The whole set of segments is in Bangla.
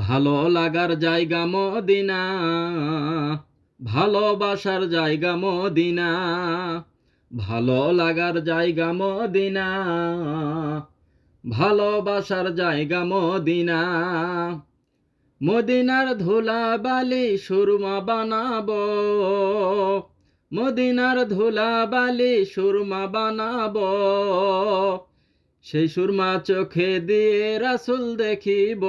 ভালো লাগার জায়গা মদিনা, ভালোবাসার জায়গা মদিনা, ভালো লাগার জায়গা মদিনা, ভালোবাসার জায়গা মদিনা। মদিনার ধুলাবালি সুরমা বানাবো, মদিনার ধুলাবালি সুরমা বানাবো, সেই সুরমা চোখে দিয়ে রাসূল দেখিব,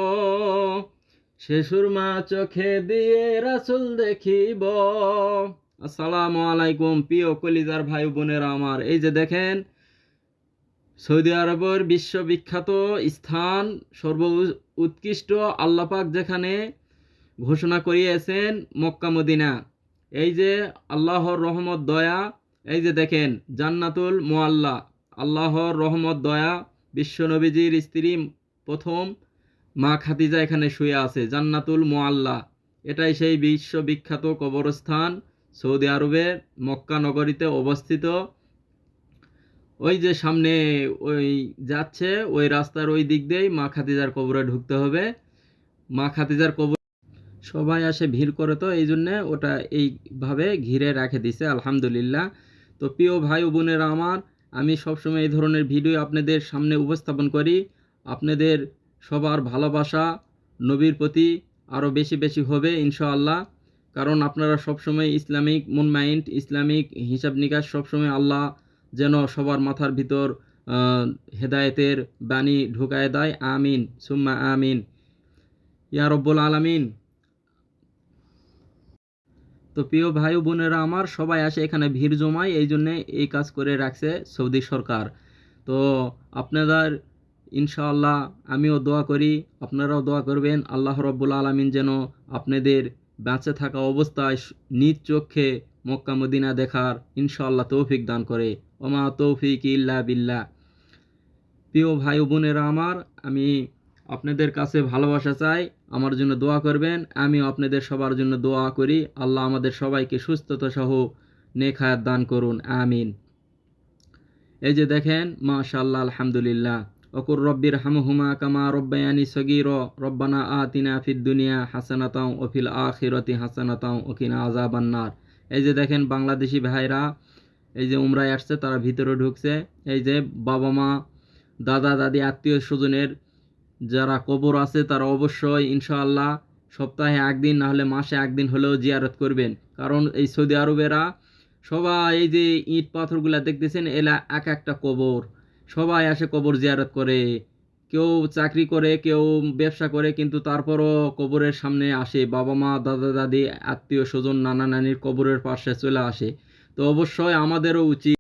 সে সুরমা চোখে দিয়ে রাসূল দেখিব। আসসালামু আলাইকুম প্রিয় কলিজার ভাই বোনেরা আমার, এই যে দেখেন সৌদি আরবের বিশ্ববিখ্যাত স্থান, সর্ব উৎকৃষ্ট আল্লাহ পাক যেখানে ঘোষণা করিয়েছেন মক্কা মদিনা। এই যে আল্লাহর রহমত দয়া, এই যে দেখেন জান্নাতুল মুআল্লা, আল্লাহর রহমত দয়া, বিশ্ব নবীজির স্ত্রী প্রথম মা খাদিজা এখানে শুয়ে আছে, জান্নাতুল মুআল্লা। এটাই সেই বিশ্ববিখ্যাত কবরস্থান, সৌদি আরবের মক্কা নগরীতে অবস্থিত। ওই যে সামনে ওই যাচ্ছে ওই রাস্তার ওই দিক দিয়েই মা খাদিজার কবরে ঢুকতে হবে। মা খাদিজার কবর সবাই আসে ভিড় করে, তো এই জন্যে ওটা এইভাবে ঘিরে রেখে দিছে, আলহামদুলিল্লাহ। তো প্রিয় ভাই ও বোনেরা আমার, আমি সবসময় এই ধরনের ভিডিও আপনাদের সামনে উপস্থাপন করি। আপনাদের সবার ভালোবাসা নবীর প্রতি আরও বেশি বেশি হবে ইনশাআল্লাহ, কারণ আপনারা সবসময় ইসলামিক মন মাইন্ড, ইসলামিক হিসাব নিকাশ সবসময় আল্লাহ যেন সবার মাথার ভিতর হেদায়েতের বাণী ঢুকায় দেয়। আমিন সুম্মা আমিন ইয়া রব্বুল আলামিন। তো প্রিয় ভাই ও বোনেরা আমার, সবাই আসে এখানে ভিড় জমায়, এই জন্যে এই কাজ করে রাখছে সৌদি সরকার। তো আপনাদের ইনশাআল্লাহ আমিও দোয়া করি, আপনারাও দোয়া করবেন আল্লাহ রব্বুল আলামিন যেন আপনাদের বেঁচে থাকা অবস্থায় নিজ চোখে মক্কা মদিনা দেখার ইনশাআল্লাহ তৌফিক দান করে। ওমা তৌফিক ইল্লা বিল্লাহ। প্রিয় ভাই ও বোনেরা আমার, আমি আপনাদের কাছে ভালোবাসা চাই, আমার জন্য দোয়া করবেন। আমিও আপনাদের সবার জন্য দোয়া করি, আল্লাহ আমাদের সবাইকে সুস্থতা সহ নেক হায়াত দান করুন, আমিন। এই যে দেখেন মাশাআল্লাহ আলহামদুলিল্লাহ। অকুর রব্বির হামহুমা কামা রব্বায়ানি সগীরা রব্বানা আতিনা ফিদ দুনিয়া হাসানাতাও ওয়া ফিল আখিরাতি হাসানাতাও ওয়া কিনা আযাবান নার। এই যে দেখেন বাংলাদেশি ভাইরা এই যে উমরায় আসছে, তারা ভিতরে ঢুকছে। এই যে বাবা মা দাদা দাদি আত্মীয় স্বজনের যারা কবর আছে তারা অবশ্যই ইনশাআল্লাহ সপ্তাহে একদিন না হলে মাসে একদিন হলেও জিয়ারত করবেন, কারণ এই সৌদি আরবেরা সবাই এই যে ইট পাথরগুলা দেখতেছেন এলা এক একটা কবর, সবাই আসে কবর জিয়ারত করে। কেউ চাকরি করে, কেউ ব্যবসা করে, কিন্তু তারপরও কবরের সামনে আসে, বাবা মা দাদা দাদি আত্মীয় স্বজন নানা নানির কবরের পাশে চলে আসে। তো অবশ্যই আমাদেরও উচিত